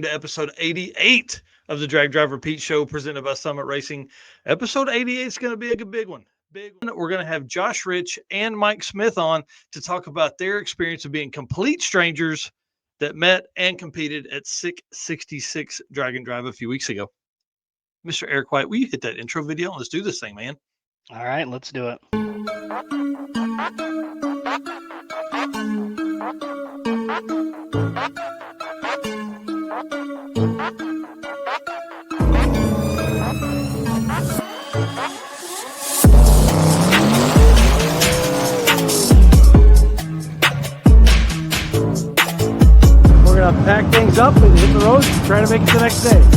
To episode 88 of the Drag Driver Pete Show presented by Summit Racing. Episode 88 is going to be a big one. Big one. We're going to have Josh Rich and Mike Smith on to talk about their experience of being complete strangers that met and competed at SICK 66 Drag and Drive a few weeks ago. Mr. Eric White, will you hit that intro video? Let's do this thing, man. All right, let's do it. We're going to pack things up and hit the road and try to make it the next day.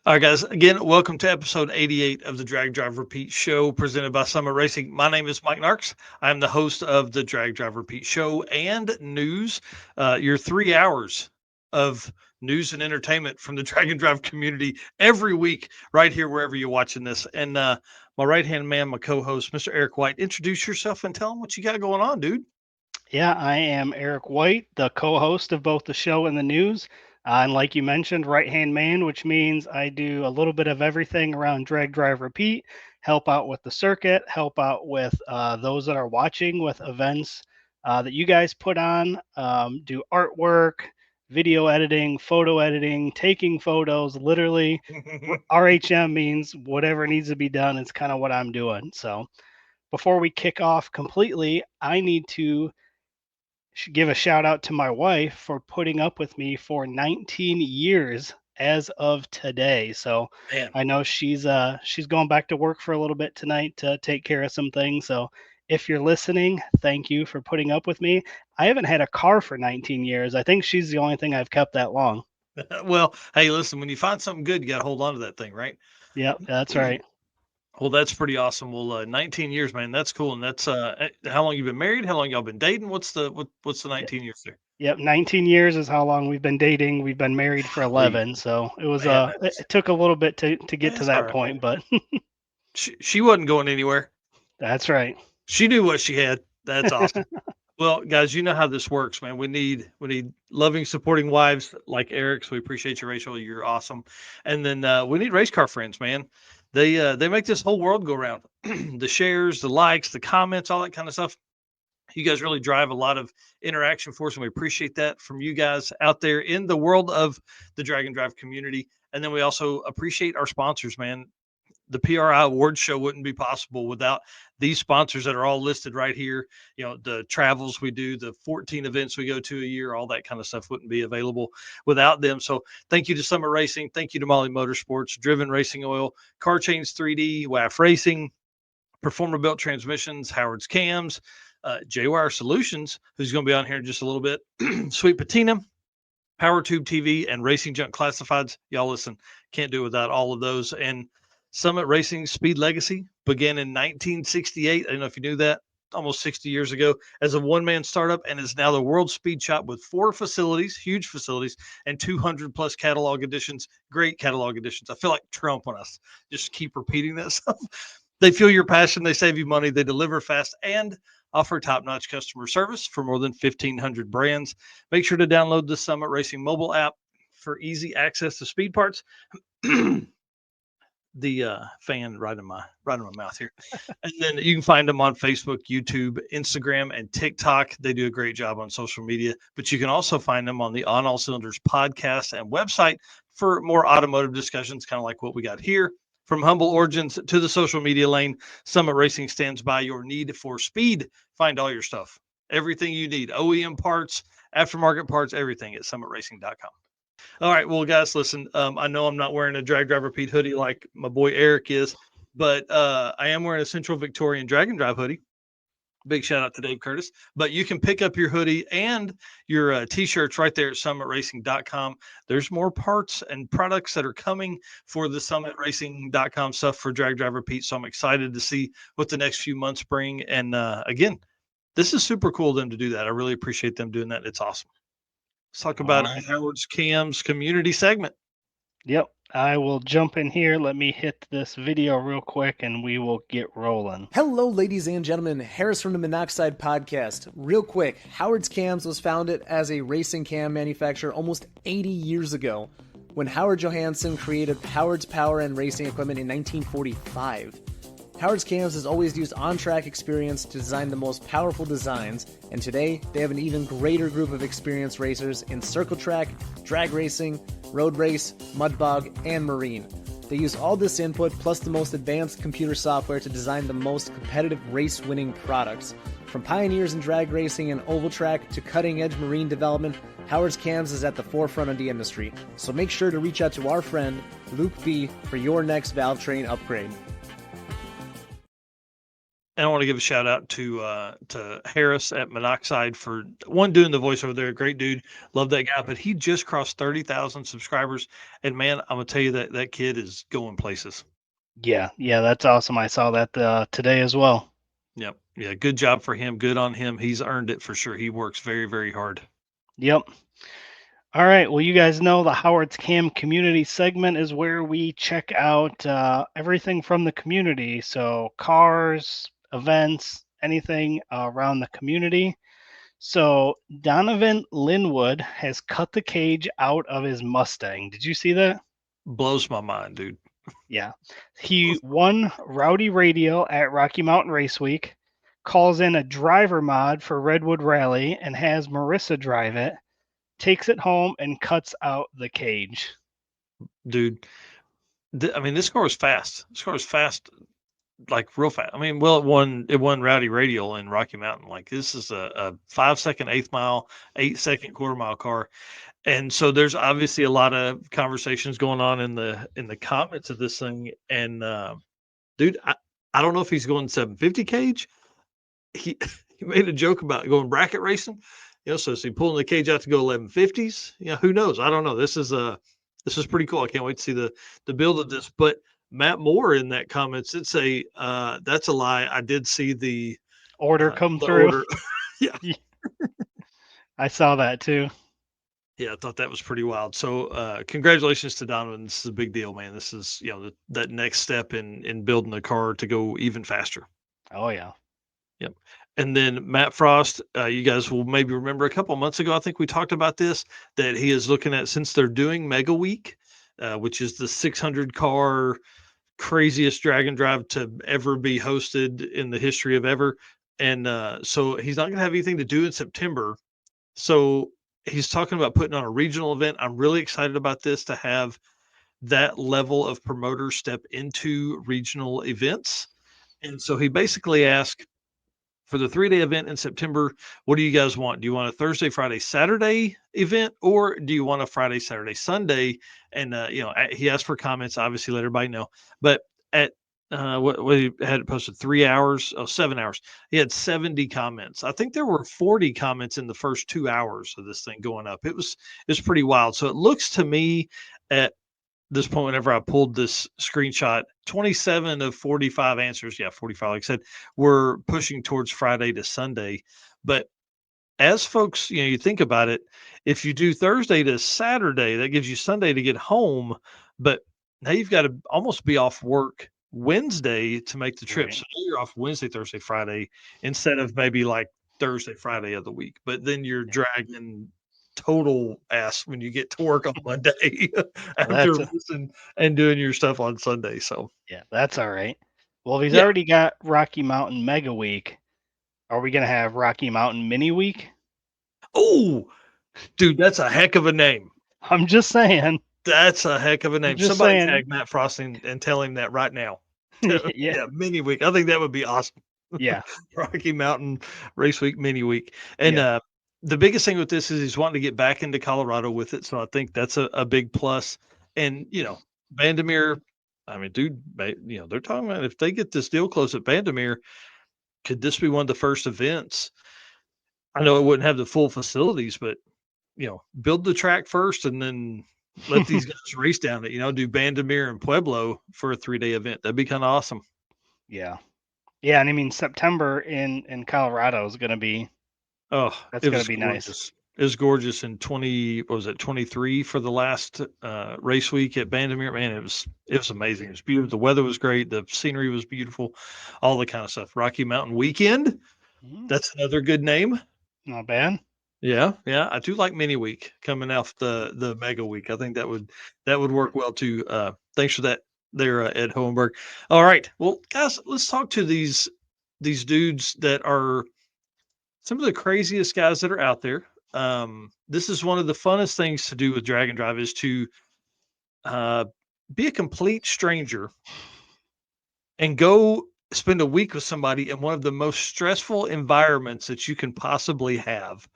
All right, guys. Again, welcome to episode 88 of the Drag Drive Repeat Show presented by Summit Racing. My name is Mike Narks. I'm the host of the Drag Drive Repeat Show and news. Your 3 hours of news and entertainment from the Drag and Drive community every week, right here, wherever you're watching this. And my right hand man, my co host, Mr. Eric White, introduce yourself and tell them what you got going on, dude. Yeah, I am Eric White, the co-host of both the show and the news. And like you mentioned, right-hand man, which means I do a little bit of everything around drag, drive, repeat, help out with the circuit, help out with those that are watching with events that you guys put on, do artwork, video editing, photo editing, taking photos, literally RHM means whatever needs to be done. It's kind of what I'm doing. So before we kick off completely, I need to give a shout out to my wife for putting up with me for 19 years as of today. So Man, I know she's going back to work for a little bit tonight to take care of some things. So if you're listening, thank you for putting up with me. I haven't had a car for 19 years. I think she's the only thing I've kept that long. well, hey, listen, when you find something good, you got to hold on to that thing, right? Yep, that's right. Well, that's pretty awesome. Well, 19 years, man, that's cool. And that's how long you been married? How long y'all been dating? What's the Yep, 19 years there? yep, 19 years is how long we've been dating. We've been married for Golly, 11, so it was man, it took a little bit to get to that's all that right. point, but She wasn't going anywhere. that's right. She knew what she had. That's awesome. Well, guys, you know how this works, man. We need loving, supporting wives like Eric. So we appreciate you, Rachel. You're awesome. And then we need race car friends, man. They make this whole world go round. The shares, the likes, the comments, all that kind of stuff. You guys really drive a lot of interaction for us, and we appreciate that from you guys out there in the world of the Drag and Drive community. And then we also appreciate our sponsors, man. The PRI Awards show wouldn't be possible without these sponsors that are all listed right here. You know, the travels we do, the 14 events we go to a year, all that kind of stuff wouldn't be available without them. So thank you to Summit Racing. Thank you to Molly Motorsports, Driven Racing Oil, Car Chains 3D, WAF Racing, Performer Built Transmissions, Howard's Cams, J-Wire Solutions, who's going to be on here in just a little bit, Sweet Patina, Power Tube TV, and Racing Junk Classifieds. Y'all listen, can't do without all of those. And Summit Racing Speed Legacy began in 1968. I don't know if you knew that, almost 60 years ago, as a one-man startup, and is now the world speed shop with 4 facilities, huge facilities, and 200 plus catalog editions. Great catalog editions. I feel like Trump when I just keep repeating that stuff. They feel your passion. They save you money. They deliver fast and offer top-notch customer service for more than 1,500 brands. Make sure to download the Summit Racing mobile app for easy access to speed parts. The fan right in my mouth here. And then you can find them on Facebook, YouTube, Instagram, and TikTok. They do a great job on social media, but you can also find them on the On All Cylinders podcast and website for more automotive discussions, kind of like what we got here. From humble origins to the social media lane, Summit Racing stands by your need for speed. Find all your stuff, everything you need, OEM parts, aftermarket parts, everything at summitracing.com. All right, well, guys, listen. I know I'm not wearing a Drag Driver Pete hoodie like my boy Eric is, but I am wearing a Central Victorian Dragon Drive hoodie. Big shout out to Dave Curtis. But you can pick up your hoodie and your t-shirts right there at summitracing.com. There's more parts and products that are coming for the summitracing.com stuff for Drag Driver Pete. So I'm excited to see what the next few months bring. And again, this is super cool of them to do that. I really appreciate them doing that. It's awesome. Let's talk about Howard's Cam's community segment. Yep. I will jump in here. Let me hit this video real quick and we will get rolling. Hello, ladies and gentlemen. Harris from the Monoxide Podcast. Real quick, Howard's Cams was founded as a racing cam manufacturer almost 80 years ago when Howard Johansson created Howard's Power and Racing Equipment in 1945. Howard's Cams has always used on-track experience to design the most powerful designs, and today they have an even greater group of experienced racers in circle track, drag racing, road race, mud bog, and marine. They use all this input plus the most advanced computer software to design the most competitive race-winning products. From pioneers in drag racing and oval track to cutting-edge marine development, Howard's Cams is at the forefront of the industry. So make sure to reach out to our friend Luke B for your next valve train upgrade. And I want to give a shout out to Harris at Monoxide for doing the voice over there. Great dude, love that guy. But he just crossed 30,000 subscribers, and man, I'm gonna tell you that kid is going places. Yeah, that's awesome. I saw that today as well. Yep, yeah, good job for him. Good on him. He's earned it for sure. He works very, very hard. Yep. All right. Well, you guys know the Howard's Cam community segment is where we check out everything from the community. So cars, events, anything around the community. So Donovan Linwood has cut the cage out of his Mustang. Did you see that? Blows my mind, dude. Yeah. He won Rowdy Radio at Rocky Mountain Race Week, calls in a driver mod for Redwood Rally, and has Marissa drive it, takes it home, and cuts out the cage. Dude, I mean, this car was fast. This car was fast, like real fast. I mean, well, it won Rowdy Radial in Rocky Mountain. Like this is a 5-second eighth mile, 8-second quarter mile car. And so there's obviously a lot of conversations going on in the comments of this thing. And dude, I don't know if he's going 750 cage. He made a joke about going bracket racing. So is he pulling the cage out to go 1150s? Who knows? I don't know. This is pretty cool. I can't wait to see the build of this. But Matt Moore in that comments did say that's a lie. I did see the order come through. Order. Yeah. I saw that too. Yeah, I thought that was pretty wild. So congratulations to Donovan. This is a big deal, man. This is, that next step in building the car to go even faster. Oh, yeah. Yep. And then Matt Frost, you guys will maybe remember a couple months ago, I think we talked about this, that he is looking at, since they're doing Mega Week, which is the 600 car craziest drag and drive to ever be hosted in the history of ever. And so he's not going to have anything to do in September. So he's talking about putting on a regional event. I'm really excited about this, to have that level of promoters step into regional events. And so he basically asked, for the 3-day event in September, what do you guys want? Do you want a Thursday, Friday, Saturday event, or do you want a Friday, Saturday, Sunday? And he asked for comments. Obviously, let everybody know. But at what he had it posted 7 hours. He had 70 comments. I think there were 40 comments in the first 2 hours of this thing going up. It was pretty wild. So it looks to me at this point, whenever I pulled this screenshot, 27 of 45 answers, 45, like I said, were pushing towards Friday to Sunday. But as folks, you think about it, if you do Thursday to Saturday, that gives you Sunday to get home. But now you've got to almost be off work Wednesday to make the trip. Right. So you're off Wednesday, Thursday, Friday, instead of maybe like Thursday, Friday of the week. But then you're dragging total ass when you get to work on Monday after and doing your stuff on Sunday. So that's all right. Well, if he's already got Rocky Mountain Mega Week, are we gonna have Rocky Mountain Mini Week? Oh, dude, that's a heck of a name. I'm just saying. That's a heck of a name. Somebody tag Matt Frost and tell him that right now. Yeah, Mini Week. I think that would be awesome. Yeah. Rocky Mountain Race Week, Mini Week. And the biggest thing with this is he's wanting to get back into Colorado with it. So I think that's a big plus. And, Vandermeer, I mean, dude, they're talking about if they get this deal closed at Bandimere, could this be one of the first events? I know it wouldn't have the full facilities, but build the track first and then let these guys race down it. Do Bandimere and Pueblo for a 3-day event. That'd be kind of awesome. Yeah. Yeah, and I mean September in Colorado is going to be that's going to be nice. It was gorgeous in 23 for the last race week at Bandimere. Man, it was amazing. It was beautiful. The weather was great. The scenery was beautiful. All the kind of stuff. Rocky Mountain Weekend. That's another good name. Not bad. Yeah. I do like Mini Week coming off the Mega Week. I think that would work well too. Thanks for that there, Ed Hohenberg. All right. Well, guys, let's talk to these dudes that are some of the craziest guys that are out there. This is one of the funnest things to do with Drag and Drive is to be a complete stranger and go spend a week with somebody in one of the most stressful environments that you can possibly have,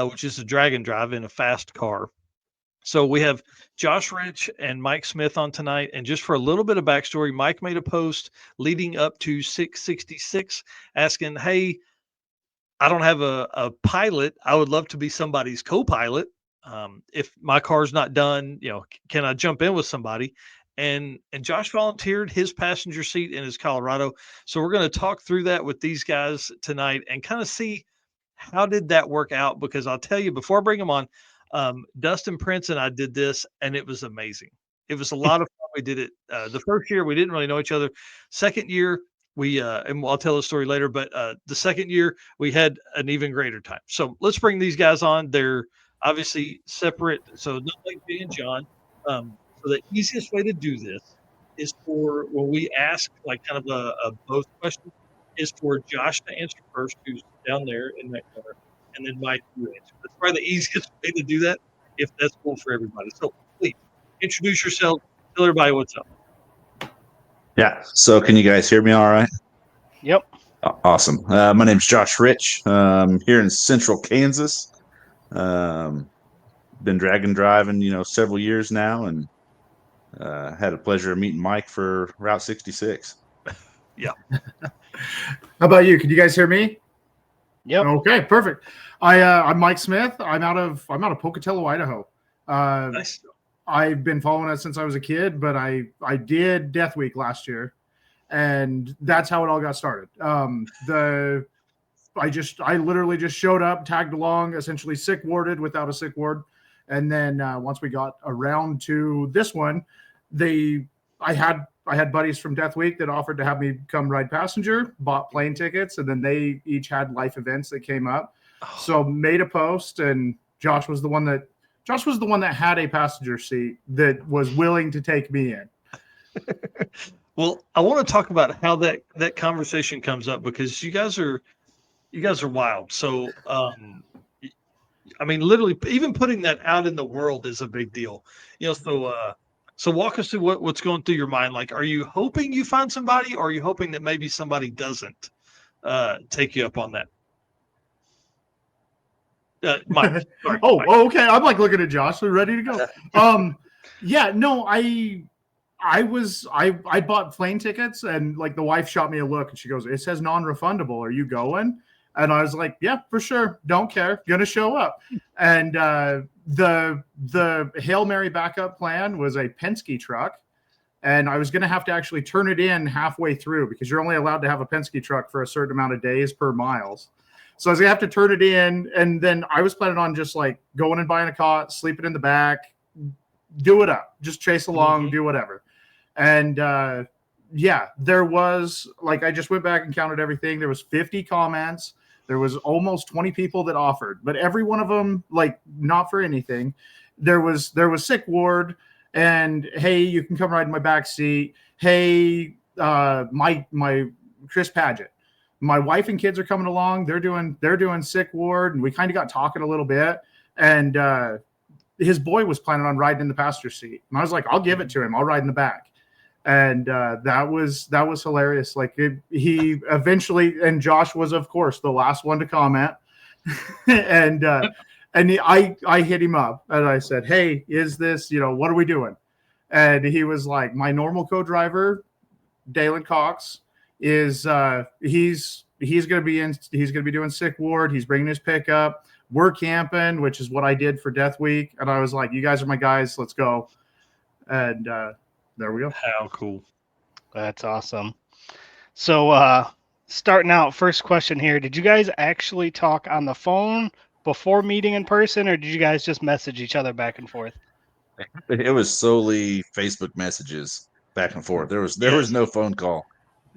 which is a Drag and Drive in a fast car. So we have Josh Rich and Mike Smith on tonight. And just for a little bit of backstory, Mike made a post leading up to 666 asking, hey, I don't have a pilot. I would love to be somebody's co-pilot. If my car's not done, can I jump in with somebody? And Josh volunteered his passenger seat in his Colorado. So we're going to talk through that with these guys tonight and kind of see how did that work out? Because I'll tell you, before I bring them on, Dustin Prince and I did this, and it was amazing. It was a lot of fun. We did it the first year. We didn't really know each other. Second year, and I'll tell the story later, but the second year we had an even greater time. So let's bring these guys on. They're obviously separate. So not like Jay and John. So the easiest way to do this is for when we ask like kind of a both question is for Josh to answer first, who's down there in that corner, and then Mike you answer. That's probably the easiest way to do that if that's cool for everybody. So please introduce yourself, tell everybody what's up. Yeah. So can you guys hear me all right? Yep. Awesome. My name's Josh Rich. Here in central Kansas. Been drag and driving, several years now, and had a pleasure of meeting Mike for Route 66. Yeah. How about you? Can you guys hear me? Yep. Okay, perfect. I'm Mike Smith. I'm out of Pocatello, Idaho. Nice. I've been following it since I was a kid, but I did Death Week last year, and that's how it all got started. I literally just showed up, tagged along, essentially sick warded without a sick ward, and then once we got around to this one, I had buddies from Death Week that offered to have me come ride passenger, bought plane tickets, and then they each had life events that came up. So made a post, and Josh was the one that had a passenger seat that was willing to take me in. Well, I want to talk about how that conversation comes up because you guys are wild. So, I mean, literally, even putting that out in the world is a big deal. So walk us through what's going through your mind. Like, are you hoping you find somebody, or are you hoping that maybe somebody doesn't take you up on that? Mike. Sorry, Mike. Okay. I'm like looking at Josh. We're ready to go. Yeah, no, I bought plane tickets, and like the wife shot me a look and she goes, "It says non-refundable. Are you going?" And I was like, "Yeah, for sure. Don't care. Gonna show up." And the Hail Mary backup plan was a Penske truck, and I was gonna have to actually turn it in halfway through because you're only allowed to have a Penske truck for a certain amount of days per miles. So I was gonna have to turn it in, and then I was planning on just like going and buying a cot, sleeping in the back, do it up, just chase along, do whatever. And yeah, there was like, I just went back and counted everything. There was 50 comments. There was almost 20 people that offered, but every one of them, like, not for anything. There was sick ward, and hey, you can come ride in my back seat. Hey, my Chris Paget, my wife and kids are coming along. They're doing sick ward, and we kind of got talking a little bit. And his boy was planning on riding in the passenger seat, and I was like, I'll give it to him. I'll ride in the back. And that was hilarious. Like he eventually, and Josh was of course the last one to comment, and I hit him up and I said, "Hey, is this, what are we doing?" and he was like, my normal co-driver, Dalen Cox, is he's gonna be doing sick ward. He's bringing his pickup. We're camping, which is what I did for Death Week. And I was like, you guys are my guys. Let's go. And there we go. How cool. That's awesome. So starting out, first question here. Did you guys actually talk on the phone before meeting in person, or did you guys just message each other back and forth? It was solely Facebook messages back and forth. There was no phone call.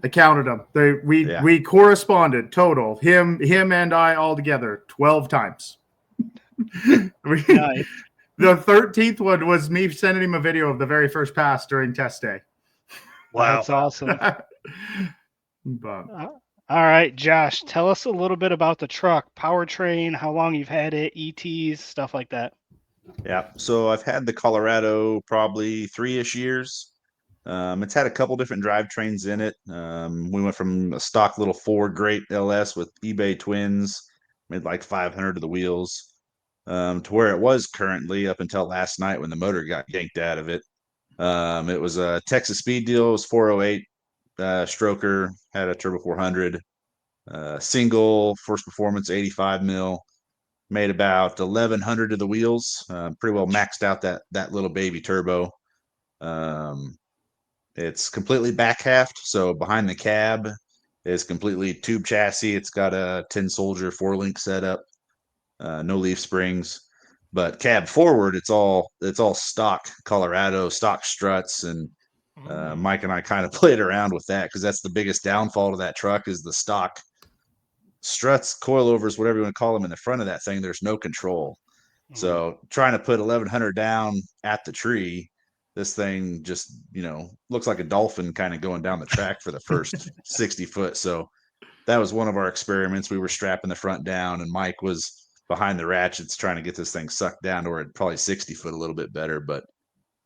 I counted them. We corresponded total. Him and I all together 12 times. Nice. The 13th one was me sending him a video of the very first pass during test day. Wow. That's awesome. But All right, Josh, tell us a little bit about the truck, powertrain, how long you've had it, ETs, stuff like that. Yeah. So I've had the Colorado probably 3-ish years. It's had a couple different drivetrains in it. We went from a stock little Ford Great LS with eBay twins, made like 500 to the wheels, to where it was currently up until last night when the motor got yanked out of it. It was a Texas Speed deal. It was 408 stroker, had a turbo 400, single first performance 85 mil. Made about 1,100 to the wheels. Pretty well maxed out that little baby turbo. It's completely back halved, so behind the cab is completely tube chassis. It's got a 10 soldier 4-link setup, no leaf springs. But cab forward, it's all stock Colorado, stock struts, and Mike and I kind of played around with that because that's the biggest downfall to that truck is the stock struts, coilovers, whatever you want to call them, in the front of that thing. There's no control. So trying to put 1,100 down at the tree, this thing just, looks like a dolphin kind of going down the track for the first 60 foot. So that was one of our experiments. We were strapping the front down and Mike was behind the ratchets trying to get this thing sucked down to where it probably 60 foot a little bit better. But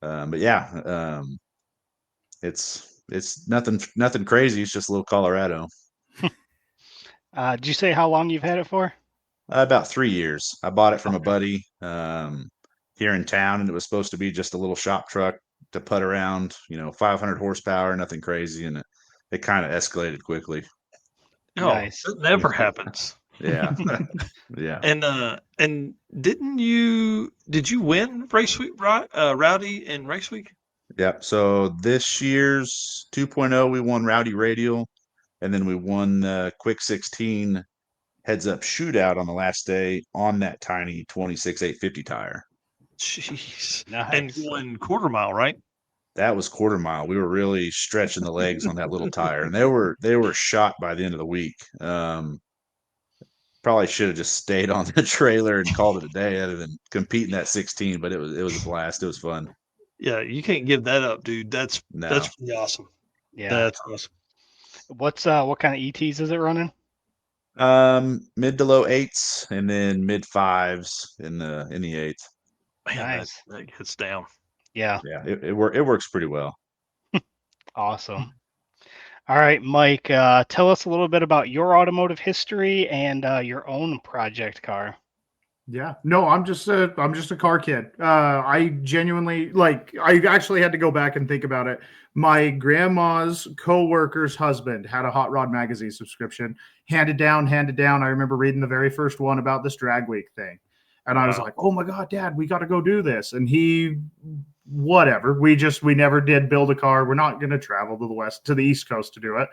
yeah, it's nothing crazy. It's just a little Colorado. Did you say how long you've had it for? About 3 years. I bought it from a buddy here in town, and it was supposed to be just a little shop truck to put around, 500 horsepower, nothing crazy, and it kind of escalated quickly. No, Nice. it never happens. Yeah, yeah. And did you win race week, Rowdy in race week? Yeah. So this year's 2.0, we won Rowdy Radial, and then we won the Quick 16 heads-up shootout on the last day on that tiny 26 850 tire. Jeez. Nice. And going quarter mile, right? That was quarter mile. We were really stretching the legs on that little tire, and they were shot by the end of the week. Probably should have just stayed on the trailer and called it a day other than competing that 16, but it was a blast. It was fun. Yeah, you can't give that up, dude. That's pretty awesome. Yeah. That's awesome. What kind of ETs is it running? Mid to low 8s and then mid 5s in the 8th. Man, Nice. that gets down. Yeah. Yeah, it works pretty well. Awesome. All right, Mike, tell us a little bit about your automotive history and your own project car. yeah, no, I'm just a car kid. I genuinely I actually had to go back and think about it. My grandma's coworker's husband had a Hot Rod magazine subscription, handed down. I remember reading the very first one about this drag week thing. And I was like, oh my God, Dad, we got to go do this. And whatever. We never did build a car. We're not going to travel to the East Coast to do it.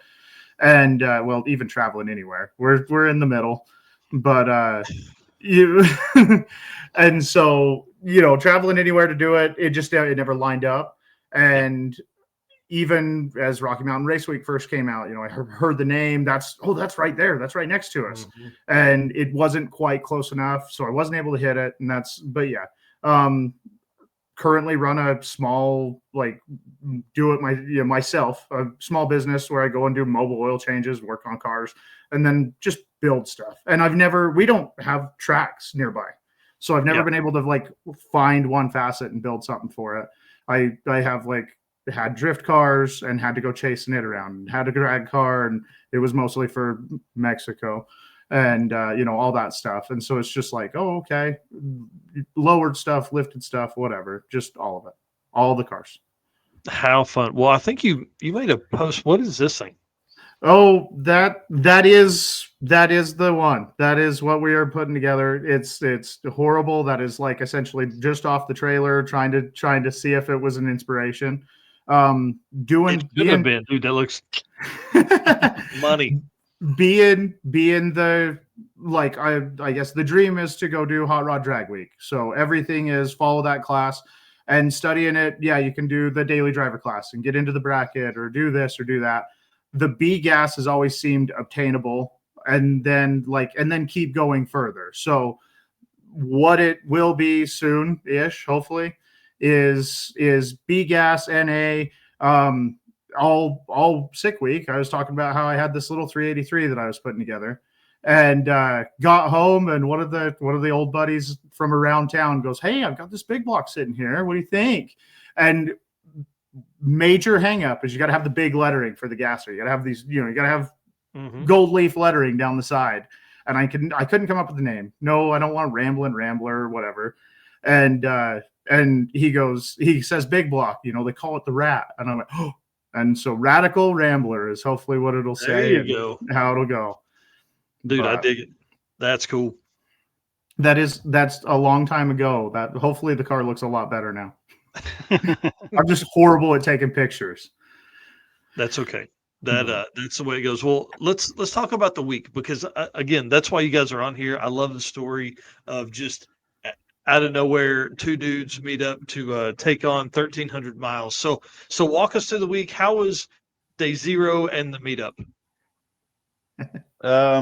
And well, even traveling anywhere, we're in the middle, but and so, traveling anywhere to do it, it never lined up. And even as Rocky Mountain Race Week first came out, I heard the name. That's right there. That's right next to us. Mm-hmm. And it wasn't quite close enough. So I wasn't able to hit it. But yeah. Currently run a small, do it myself, a small business where I go and do mobile oil changes, work on cars, and then just build stuff. And we don't have tracks nearby. So I've never been able to find one facet and build something for it. I have had drift cars and had to go chasing it around, and had a drag car, and it was mostly for Mexico and all that stuff. And so it's just okay, lowered stuff, lifted stuff, whatever, just all of it, all the cars. How fun. Well, I think you made a post. What is this thing? Oh, that is the one. That is what we are putting together. It's horrible. That is like essentially just off the trailer, trying to see if it was an inspiration. Doing It could have been, dude. That looks money. being the like I guess the dream is to go do Hot Rod Drag Week. So everything is follow that class and studying it. Yeah, you can do the daily driver class and get into the bracket or do this or do that. The B gas has always seemed obtainable, and then keep going further. So what it will be soon-ish, hopefully, is B gas NA. All sick week. I was talking about how I had this little 383 that I was putting together, and got home, and one of the old buddies from around town goes, "Hey, I've got this big block sitting here. What do you think?" And major hang up is you got to have the big lettering for the gasser. You got to have these, you got to have gold leaf lettering down the side. And I couldn't come up with the name. No, I don't want Rambler or whatever. And he says big block, they call it the rat. And I'm like, oh. And so Radical Rambler is hopefully what it'll say. There you go. How it'll go. Dude, I dig it. That's cool. That's a long time ago. That hopefully the car looks a lot better now. I'm just horrible at taking pictures. That's okay. That's the way it goes. Well, let's talk about the week, because again, that's why you guys are on here. I love the story of just out of nowhere, two dudes meet up to take on 1,300 miles. So walk us through the week. How was day 0 and the meetup?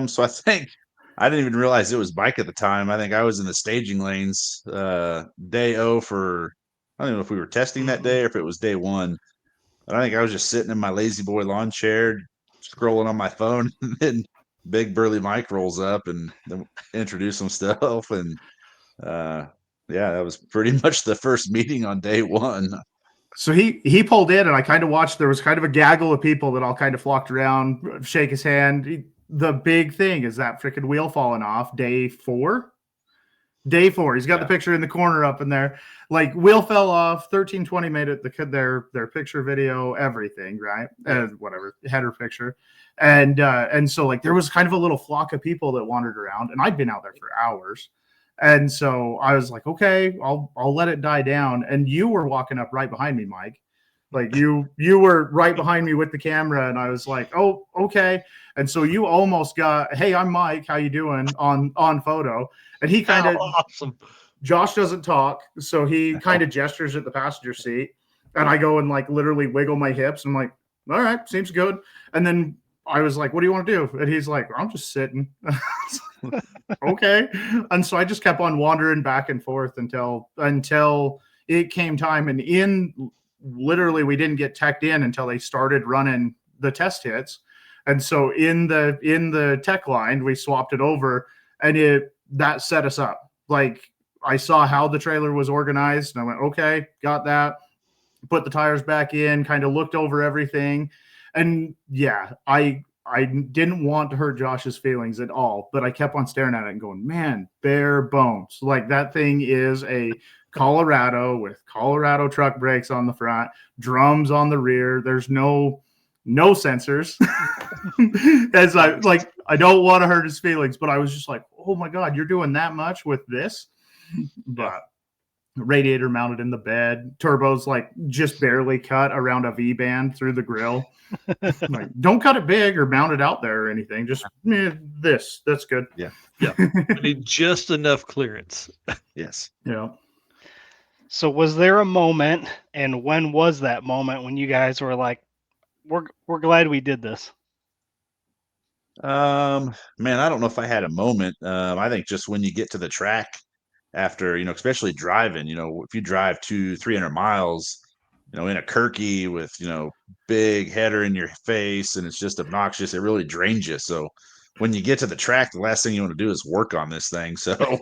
So I think I didn't even realize it was bike at the time. I think I was in the staging lanes day 0 for, I don't know if we were testing that day or if it was day 1. But I think I was just sitting in my lazy boy lawn chair, scrolling on my phone, and then big burly Mike rolls up and then introduced himself. And that was pretty much the first meeting on day 1. So he pulled in, and I kind of watched. There was kind of a gaggle of people that all kind of flocked around, shake his hand. The big thing is that freaking wheel falling off day 4. Day 4. He's got the picture in the corner up in there. Like, wheel fell off. 1320 made it their picture, video, everything, right? Whatever, header picture. And so like there was kind of a little flock of people that wandered around, and I'd been out there for hours. And so I was like, okay, I'll let it die down. And you were walking up right behind me, Mike. Like you were right behind me with the camera, and I was like, oh, okay. And so you almost got, hey, I'm Mike, how you doing, on photo. And he kind of awesome. Josh doesn't talk, so he kind of gestures at the passenger seat, and I go and like literally wiggle my hips. I'm like, all right, seems good. And then I was like, what do you want to do? And he's like, I'm just sitting. Okay. And so I just kept on wandering back and forth until it came time. And literally we didn't get teched in until they started running the test hits. And so in the tech line, we swapped it over, and that set us up. Like, I saw how the trailer was organized, and I went, okay, got that. Put the tires back in, kind of looked over everything. And yeah, I didn't want to hurt Josh's feelings at all, but I kept on staring at it and going, man, bare bones. Like, that thing is a Colorado with Colorado truck brakes on the front, drums on the rear. There's no sensors. As I don't want to hurt his feelings, but I was just like, oh my God, you're doing that much with this? But radiator mounted in the bed, turbos like just barely cut around a V-band through the grill. Like, don't cut it big or mount it out there or anything. Just that's good. Yeah. I need just enough clearance. Yes. Yeah. So was there a moment, and when was that moment when you guys were like, we're glad we did this? Man, I don't know if I had a moment. I think just when you get to the track after, especially driving, if you drive 200-300 miles, in a Kirky with, big header in your face and it's just obnoxious, it really drains you. So when you get to the track, the last thing you want to do is work on this thing. So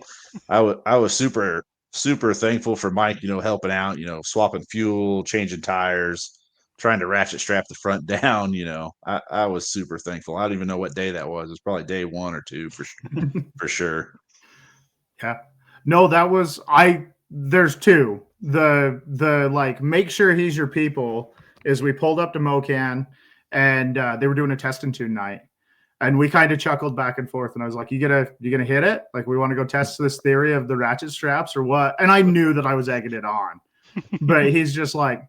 I was super, super thankful for Mike, helping out, swapping fuel, changing tires, trying to ratchet strap the front down. I was super thankful. I don't even know what day that was. It was probably day 1 or 2 for sure. Yeah. No, that was there's 2. the like make sure he's your people is we pulled up to Mocan and they were doing a test and tune night. And we kind of chuckled back and forth. And I was like, you gonna hit it? Like, we want to go test this theory of the ratchet straps or what? And I knew that I was egging it on. But he's just like,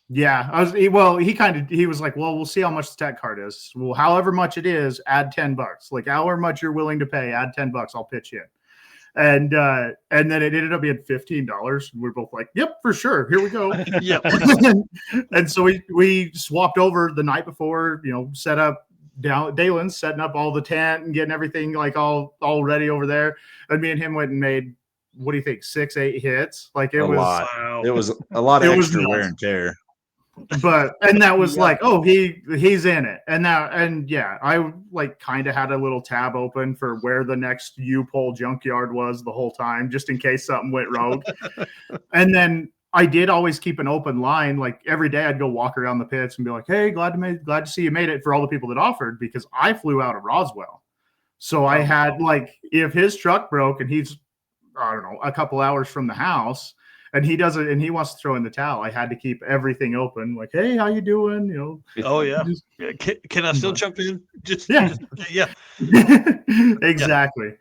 yeah. He was like, well, we'll see how much the tech card is. Well, however much it is, add $10. Like, however much you're willing to pay, add $10. I'll pitch in. And then it ended up being $15. And we're both like, yep, for sure. Here we go. Yeah. And so we swapped over the night before, set up down Dalen's setting up all the tent and getting everything like all ready over there. And me and him went and made, what do you think, 6-8 hits? Like it was lot. Wow. It was a lot of It was extra wear nuts. and tear. And that was like, oh, he's in it. And yeah, I like kind of had a little tab open for where the next U-Pole junkyard was the whole time, just in case something went rogue. And then I did always keep an open line. Like every day I'd go walk around the pits and be like, hey, glad to see you made it, for all the people that offered, because I flew out of Roswell. So I had like, if his truck broke and he's, I don't know, a couple hours from the house and he doesn't, and he wants to throw in the towel, I had to keep everything open. Like, hey, how you doing? Oh yeah. Can I still jump in? Yeah. Yeah. Exactly.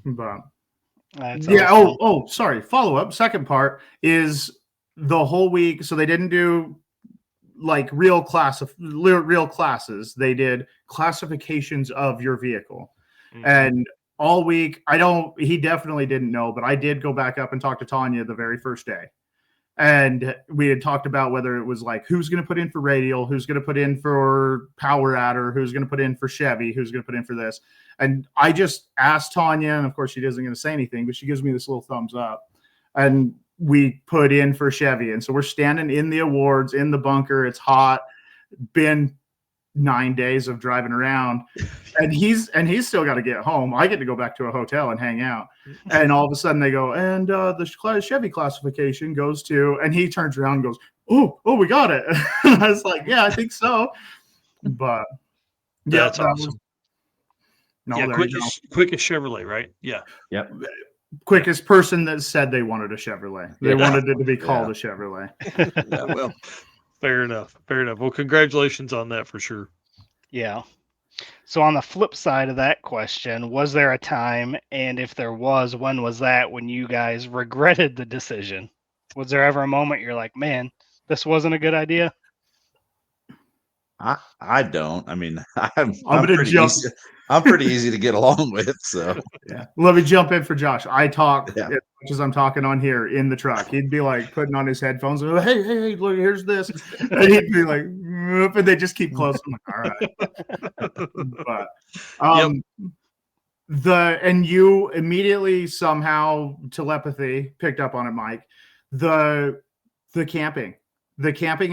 But That's yeah. awesome. Sorry. Follow up. Second part is the whole week. So they didn't do like real classes. They did classifications of your vehicle. Mhm. And all week, he definitely didn't know, but I did go back up and talk to Tanya the very first day. And we had talked about whether it was like, who's going to put in for radial, who's going to put in for power adder, who's going to put in for Chevy, who's going to put in for this. And I just asked Tanya, and of course she isn't going to say anything, but she gives me this little thumbs up. And we put in for Chevy. And so we're standing in the awards in the bunker. It's hot. Been 9 days of driving around, and he's still got to get home. I get to go back to a hotel and hang out. And all of a sudden they go, and the Chevy classification goes to, and he turns around and goes, oh, we got it. I was like, yeah, I think so. But yeah, That's awesome. Quickest Chevrolet, right? Yeah. Yep. Quickest person that said they wanted a Chevrolet. They wanted it to be called a Chevrolet. Yeah, well, fair enough. Well, congratulations on that for sure. Yeah. So on the flip side of that question, was there a time, and if there was, when was that, when you guys regretted the decision? Was there ever a moment you're like, man, this wasn't a good idea? I don't. I mean, I'm gonna pretty jump. easy. I'm pretty easy to get along with. So yeah, let me jump in for Josh. I talk Yeah. as much as I'm talking on here in the truck. He'd be like putting on his headphones and hey, look, here's this, and he'd be like, and they just keep close. I'm like, all right, but and you immediately somehow telepathy picked up on it, Mike. The camping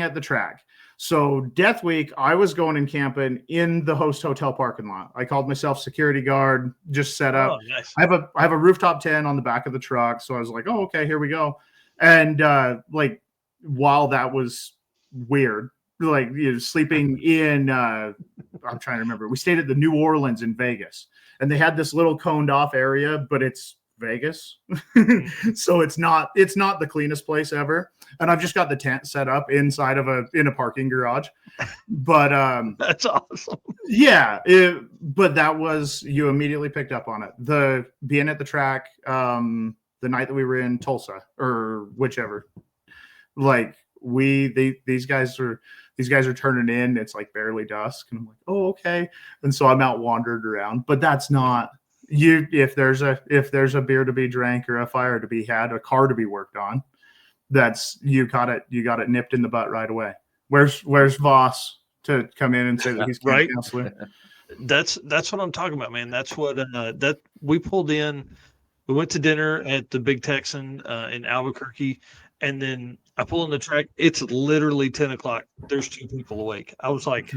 at the track. So Death Week, I was going and camping in the host hotel parking lot. I called myself security guard, just set up. Oh, nice. I have a rooftop tent on the back of the truck. So I was like, oh, okay, here we go. And like, while that was weird, like, sleeping in, I'm trying to remember. We stayed at the New Orleans in Vegas, and they had this little coned off area, but it's Vegas. So it's not the cleanest place ever. And I've just got the tent set up inside of in a parking garage. But that's awesome. Yeah, but that was, you immediately picked up on it. The being at the track, the night that we were in Tulsa or whichever, like these guys are turning in. It's like barely dusk, and I'm like, oh, okay. And so I'm out wandered around, but that's not you. If there's a beer to be drank or a fire to be had, a car to be worked on, that's you got it nipped in the butt right away. Where's Voss to come in and say that he's right? counselor? That's what I'm talking about, man. That's what that we pulled in. We went to dinner at the Big Texan in Albuquerque, and then I pull in the track. It's literally 10 o'clock. There's 2 people awake. I was like,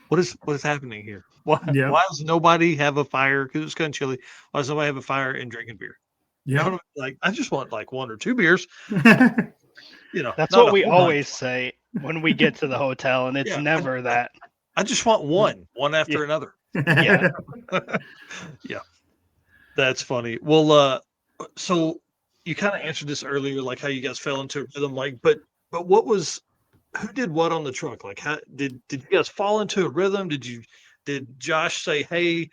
what is happening here? Why does nobody have a fire? Because it's kind of chilly. Why does nobody have a fire and drinking beer? Yeah, like I just want like 1 or 2 beers. That's what we always say when we get to the hotel, and it's never that. I just want one after another. Yeah. Yeah. That's funny. Well, so you kind of answered this earlier, like how you guys fell into a rhythm, like, but who did what on the truck? Like, how did you guys fall into a rhythm? Did Josh say, hey,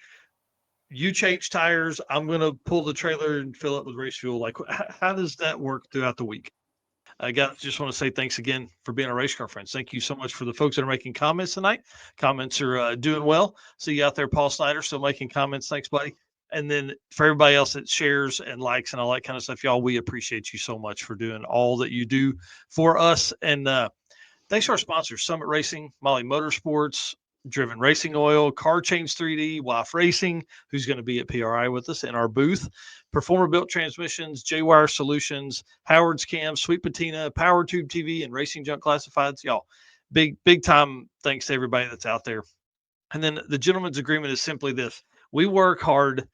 you change tires, I'm gonna pull the trailer and fill it with race fuel? Like, how does that work throughout the week? Guys, just want to say thanks again for being our race car friends. Thank you so much for the folks that are making comments tonight. Comments are doing well. See you out there, Paul Snyder, still making comments. Thanks, buddy. And then for everybody else that shares and likes and all that kind of stuff, y'all, we appreciate you so much for doing all that you do for us. And thanks to our sponsors, Summit Racing, Molly Motorsports, Driven Racing Oil, Car Change 3D, WAF Racing, who's going to be at PRI with us in our booth, Performer Built Transmissions, J-Wire Solutions, Howard's Cam, Sweet Patina, Power Tube TV, and Racing Junk Classifieds. Y'all, big time thanks to everybody that's out there. And then the gentleman's agreement is simply this. We work hard.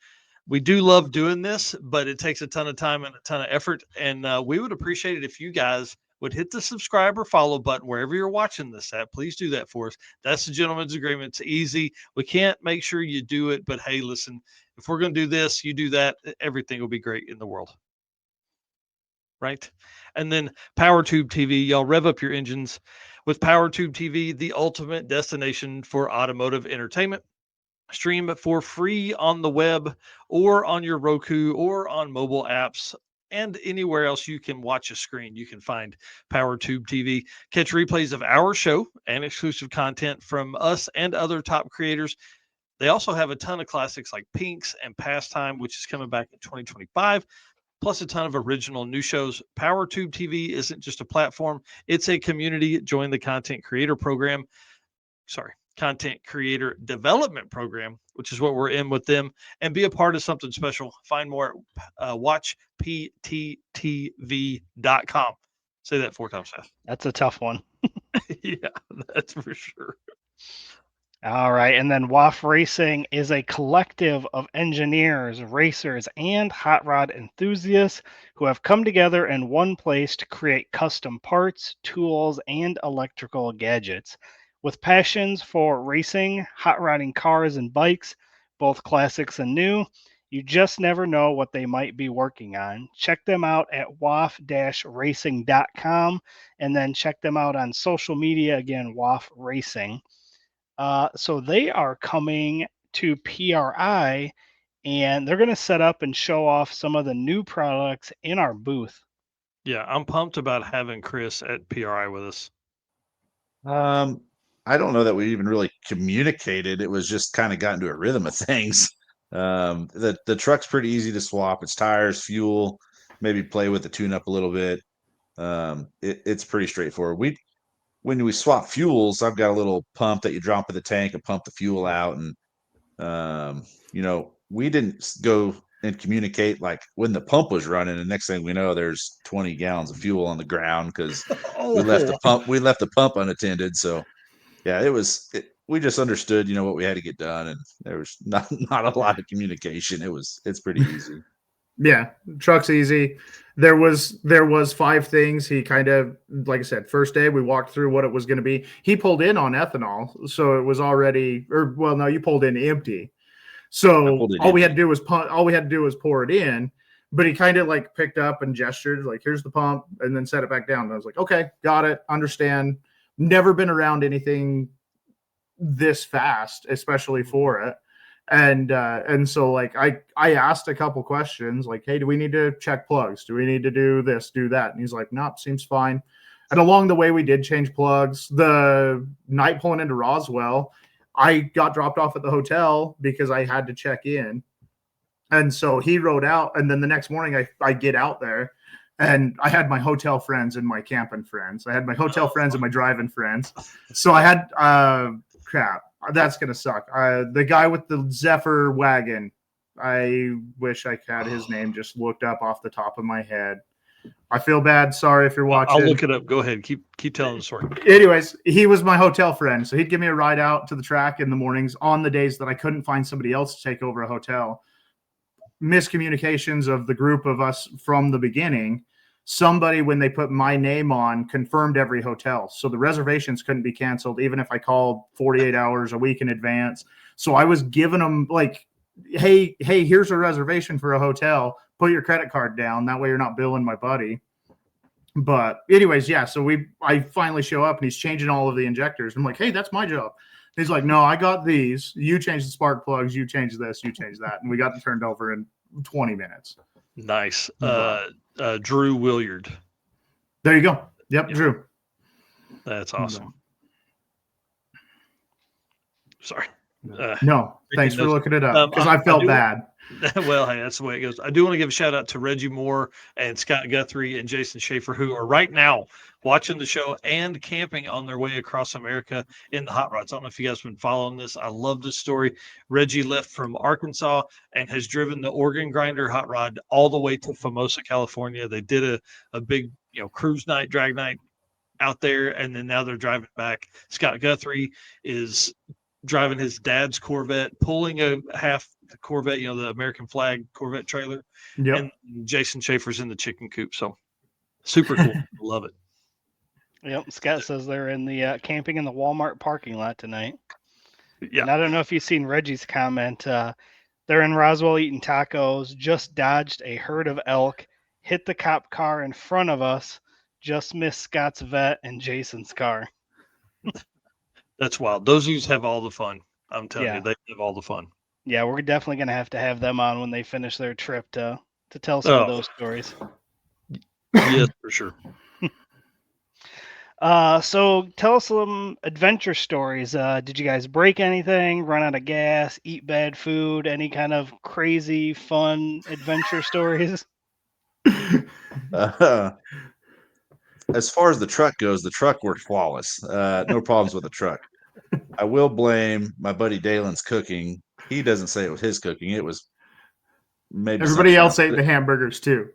We do love doing this, but it takes a ton of time and a ton of effort. And we would appreciate it if you guys would hit the subscribe or follow button wherever you're watching this at. Please do that for us. That's the gentleman's agreement. It's easy. We can't make sure you do it, but hey, listen, if we're going to do this, you do that, everything will be great in the world. Right? And then Power Tube TV, y'all rev up your engines with Power Tube TV, the ultimate destination for automotive entertainment. Stream it for free on the web or on your Roku or on mobile apps and anywhere else you can watch a screen. You can find PowerTube TV. Catch replays of our show and exclusive content from us and other top creators. They also have a ton of classics like Pinks and Pastime, which is coming back in 2025, plus a ton of original new shows. PowerTube TV isn't just a platform, it's a community. Join the content creator development program, which is what we're in with them, and be a part of something special. Find more at watchpttv.com. Say that 4 times fast. That's a tough one. Yeah, that's for sure. All right. And then WAF Racing is a collective of engineers, racers, and hot rod enthusiasts who have come together in one place to create custom parts, tools, and electrical gadgets. With passions for racing, hot rodding cars, and bikes, both classics and new, you just never know what they might be working on. Check them out at waf-racing.com, and then check them out on social media, again, WAF Racing. So they are coming to PRI, and they're going to set up and show off some of the new products in our booth. Yeah, I'm pumped about having Chris at PRI with us. I don't know that we even really communicated. It was just kind of got into a rhythm of things. The truck's pretty easy to swap. It's tires, fuel, maybe play with the tune-up a little bit. It's pretty straightforward. When we swap fuels, I've got a little pump that you drop in the tank and pump the fuel out. And, we didn't go and communicate like when the pump was running. And next thing we know, there's 20 gallons of fuel on the ground because we left the pump unattended. So yeah, we just understood, what we had to get done. And there was not a lot of communication. It's pretty easy. Yeah, truck's easy. There was 5 things. He kind of, like I said, first day we walked through what it was going to be. He pulled in on ethanol, so it was already, you pulled in empty. So all we had to do was pour it in. But he kind of like picked up and gestured like, "Here's the pump," and then set it back down. And I was like, "Okay, got it, understand." Never been around anything this fast, especially for it. And so like I asked a couple questions like, "Hey, do we need to check plugs? Do we need to do this, do that?" And he's like, "Nope, seems fine." And along the way, we did change plugs. The night pulling into Roswell, I got dropped off at the hotel because I had to check in. And so he rode out. And then the next morning I get out there and I had my hotel friends and my camping friends. I had my hotel friends and my driving friends. So I had, crap, that's going to suck. The guy with the Zephyr wagon, I wish I had his name just looked up off the top of my head. I feel bad. Sorry if you're watching. I'll look it up. Go ahead. Keep telling the story. Anyways, he was my hotel friend. So he'd give me a ride out to the track in the mornings on the days that I couldn't find somebody else to take over a hotel. Miscommunications of the group of us from the beginning. Somebody, when they put my name on, confirmed every hotel. So the reservations couldn't be canceled, even if I called 48 hours a week in advance. So I was giving them like, hey, here's a reservation for a hotel. put your credit card down. That way you're not billing my buddy. But anyways, yeah. So I finally show up and he's changing all of the injectors. I'm like, hey, that's my job. He's like, no, I got these. You change the spark plugs. You change this. You change that. And we got it turned over in 20 minutes. Nice. Drew Williard. There you go. Yep, Drew. That's awesome. Sorry. No, thanks for looking it up because I felt bad. Well, hey, that's the way it goes. I do want to give a shout out to Reggie Moore and Scott Guthrie and Jason Schaefer, who are right now watching the show and camping on their way across America in the hot rods. I don't know if you guys have been following this. I love this story. Reggie left from Arkansas and has driven the organ grinder hot rod all the way to Formosa, California. They did a big, cruise night, drag night out there, and then now they're driving back. Scott Guthrie is driving his dad's Corvette, pulling a half the Corvette, the American flag Corvette trailer. Yep. And Jason Schaefer's in the chicken coop. So super cool. Love it. Yep. Scott says they're in the camping in the Walmart parking lot tonight. Yeah. And I don't know if you've seen Reggie's comment. They're in Roswell eating tacos, just dodged a herd of elk, hit the cop car in front of us, just missed Scott's vet and Jason's car. That's wild. Those dudes have all the fun. I'm telling you, they have all the fun. Yeah, we're definitely going to have them on when they finish their trip to tell some of those stories. Yes, for sure. So tell us some adventure stories. Did you guys break anything, run out of gas, eat bad food, any kind of crazy, fun adventure stories? As far as the truck goes, the truck worked flawless. No problems with the truck. I will blame my buddy Dalen's cooking. He doesn't say it was his cooking. It was maybe everybody else ate the hamburgers too.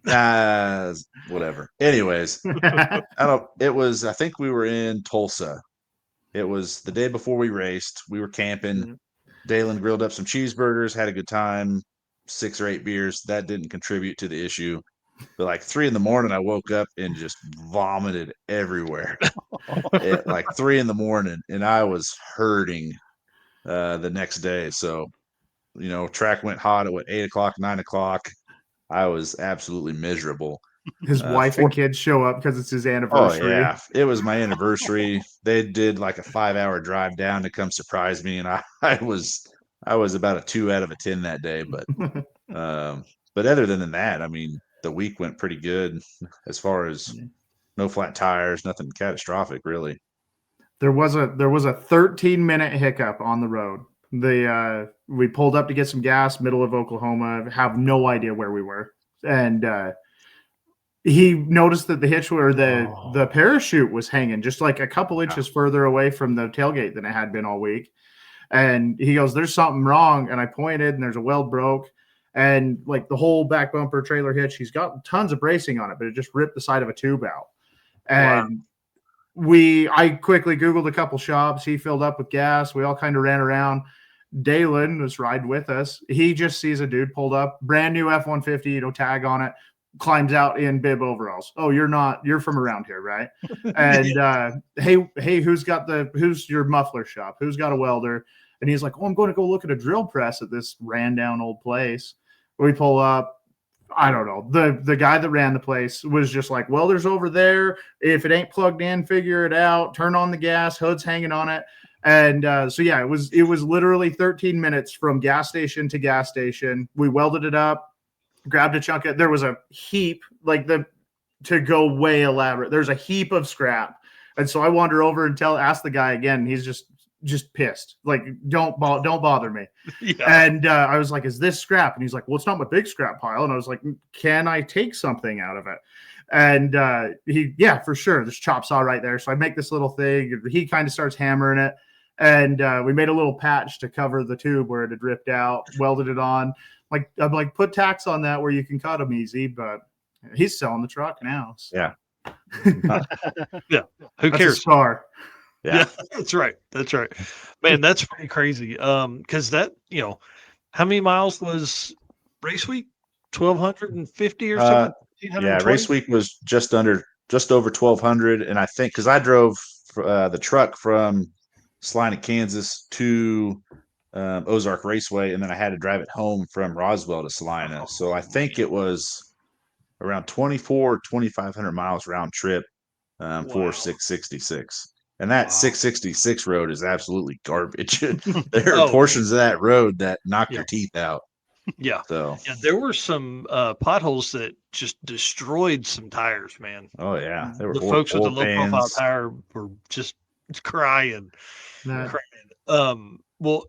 Whatever. Anyways, I think we were in Tulsa. It was the day before we raced. We were camping. Mm-hmm. Dalen grilled up some cheeseburgers, had a good time, 6 or 8 beers. That didn't contribute to the issue. But like 3 a.m, I woke up and just vomited everywhere at like 3 a.m, and I was hurting the next day. So, track went hot at 8 o'clock, 9 o'clock. I was absolutely miserable. His wife and kids show up because it's his anniversary. Oh, yeah. It was my anniversary. They did like a 5-hour drive down to come surprise me. And I was about a 2 out of a 10 that day. But other than that, I mean, the week went pretty good as far as no flat tires, nothing catastrophic, really. There was a 13-minute hiccup on the road. We pulled up to get some gas, middle of Oklahoma, have no idea where we were. And he noticed that the hitch or the parachute was hanging just like a couple inches further away from the tailgate than it had been all week. And he goes, there's something wrong. And I pointed and there's a weld broke. And like the whole back bumper trailer hitch, he's got tons of bracing on it, but it just ripped the side of a tube out. And I quickly Googled a couple shops. He filled up with gas. We all kind of ran around. Dalen was riding with us. He just sees a dude pulled up, brand new F-150, tag on it, climbs out in bib overalls. Oh, you're from around here, right? And hey, who's your muffler shop? Who's got a welder? And he's like, oh, I'm going to go look at a drill press at this ran down old place. We pull up. I don't know. The guy that ran the place was just like, welder's over there. If it ain't plugged in, figure it out. Turn on the gas. Hood's hanging on it. And so yeah, it was literally 13 minutes from gas station to gas station. We welded it up, grabbed a chunk of. There was a heap to go way elaborate. There's a heap of scrap, and so I wander over and ask the guy again. He's just pissed. Like, don't bother me. Yeah. And I was like, is this scrap? And he's like, well, it's not my big scrap pile. And I was like, can I take something out of it? And yeah, for sure. There's chop saw right there. So I make this little thing. He kind of starts hammering it. And we made a little patch to cover the tube where it had ripped out, welded it on. I'm like, put tacks on that where you can cut them easy. But he's selling the truck now. So. Yeah. Yeah. Who That's cares? A star. Yeah, that's right. Man, that's pretty crazy. Because that, how many miles was race week? 1,250 or something? Yeah, race week was just over 1,200. And I think because I drove the truck from Salina, Kansas to Ozark Raceway, and then I had to drive it home from Roswell to Salina. So I think it was around 2,500 miles round trip for Wow. 666. And that Wow. 666 road is absolutely garbage. There are Oh, portions of that road that knock Yeah. your teeth out. yeah. So, Yeah, there were some potholes that just destroyed some tires, man. oh yeah, there were The folks with the oil low profile pans. tire were just crying. That- Well,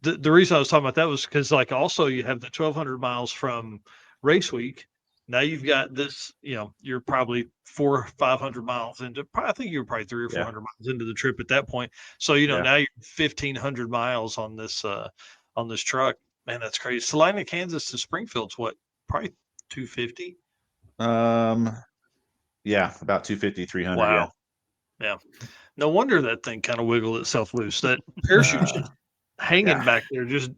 the reason I was talking about that was because, like, also you have the 1,200 miles from race week. Now you've got this, you're probably 400 or 500 miles into, I think you were probably 300 or Yeah. 400 miles into the trip at that point. So, Yeah. now you're 1,500 miles on this truck. Man, that's crazy. Salina, Kansas to Springfield's what? Probably 250. Yeah, about 250, 300. Wow. Yeah. No wonder that thing kind of wiggled itself loose. That parachute Yeah. just hanging yeah. back there, just.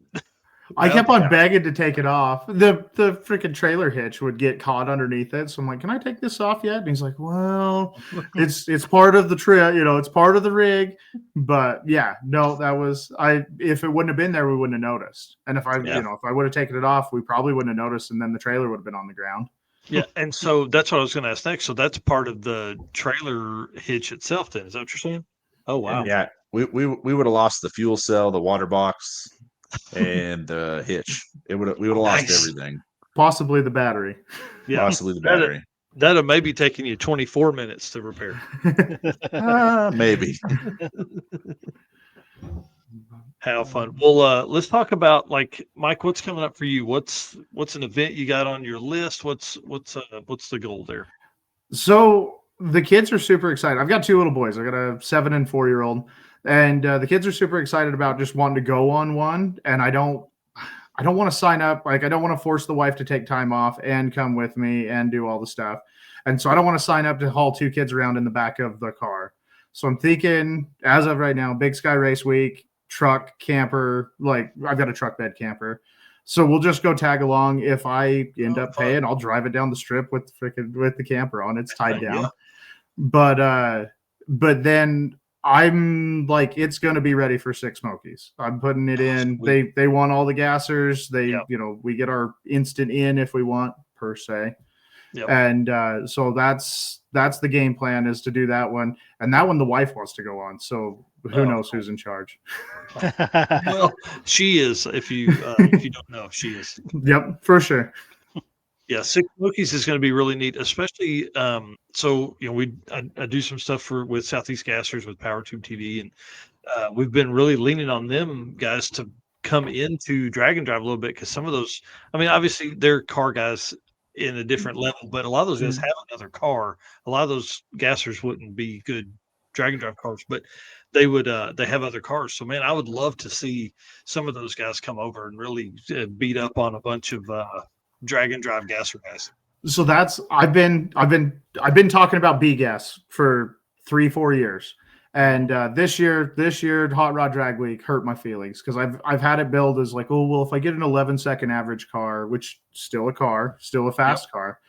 I kept on Yeah. begging to take it off. The freaking trailer hitch would get caught underneath it. So I'm like, can I take this off yet? And he's like, well, it's part of the trip, it's part of the rig. But yeah, no, that was if it wouldn't have been there, we wouldn't have noticed. And if I would have taken it off, we probably wouldn't have noticed, and then the trailer would have been on the ground. Yeah, and so that's what I was going to ask next. So that's part of the trailer hitch itself, then? Is that what you're saying? Oh wow. Yeah. We would have lost the fuel cell, the water box, and the hitch. We would have lost Nice. everything. Possibly the battery. Yeah, Possibly the battery. that'd have maybe taken you 24 minutes to repair. Maybe. How fun. Well, let's talk about, like, Mike, what's coming up for you? What's an event you got on your list? What's the goal there? So the kids are super excited. I've got two little boys. I got a 7 and 4-year-old, and the kids are super excited about just wanting to go on one. And I don't want to sign up. Like, I don't want to force the wife to take time off and come with me and do all the stuff. And so I don't want to sign up to haul two kids around in the back of the car. So I'm thinking, as of right now, Big Sky Race Week, truck, camper. Like, I've got a truck bed camper. So we'll just go tag along. If I end up paying, I'll drive it down the strip with the camper on. It's tied down. Yeah. But then I'm like, it's going to be ready for Six Smokies. I'm putting it in. Sweet. They want all the gassers. We get our instant in if we want, per se. Yep. And so that's the game plan, is to do that one. And that one the wife wants to go on. So who knows who's in charge? Well, she is. If you don't know, she is. Yep, for sure. Yeah, Six Smokies is going to be really neat, especially so I do some stuff with Southeast Gassers with Power Tube TV, and we've been really leaning on them guys to come into drag and drive a little bit, because some of those, I mean, obviously they're car guys in a different level, but a lot of those guys have another car. A lot of those gassers wouldn't be good drag and drive cars, but they would they have other cars. So man, I would love to see some of those guys come over and really beat up on a bunch of drag and drive gasser guys. So that's I've been talking about B-Gas for 3-4 years. And this year Hot Rod Drag Week hurt my feelings, because I've had it billed as like, oh well, if I get an 11-second average car, which still a fast car,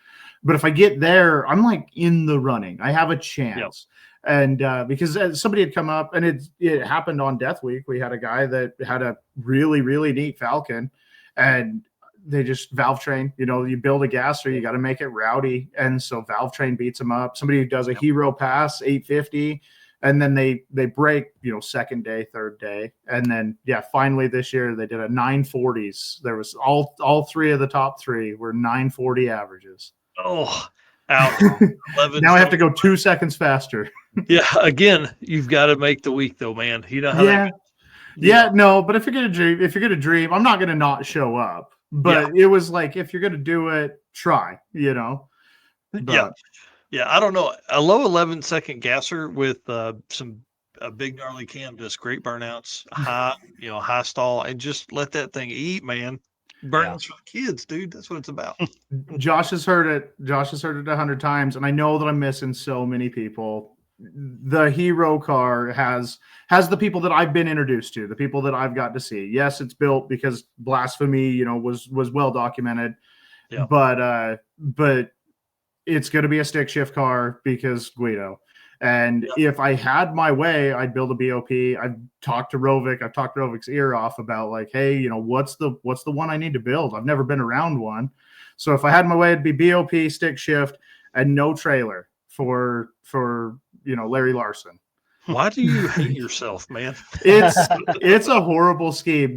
but if I get there, I'm like in the running. I have a chance. And because somebody had come up, and it happened on Death Week. We had a guy that had a really, really neat Falcon, and they just valve train. You build a gasser, you got to make it rowdy, and so valve train beats them up. Somebody who does a hero pass 850. And then they break, second day, third day. And then, finally this year they did a 940s. There was all three of the top three were 940 averages. Oh, out. Now I have to go 2 seconds faster. Yeah. Again, you've got to make the week though, man. You know how no, but if you're going to dream, I'm not going to not show up. But it was like, if you're going to do it, try, But, Yeah, I don't know. A low 11-second gasser with some big gnarly cam does great burnouts, high stall, and just let that thing eat, man. Burnouts for the kids, dude. That's what it's about. Josh has heard it 100 times, and I know that I'm missing so many people. The hero car has the people that I've been introduced to, the people that I've got to see. Yes, it's built because blasphemy, was well documented. Yeah. But it's going to be a stick shift car because Guido. And if I had my way, I'd build a BOP. I've talked to Rovik. I've talked Rovik's ear off about like, hey, what's the one I need to build? I've never been around one. So if I had my way, it'd be BOP, stick shift, and no trailer for Larry Larson. Why do you hate yourself, man? It's a horrible scheme.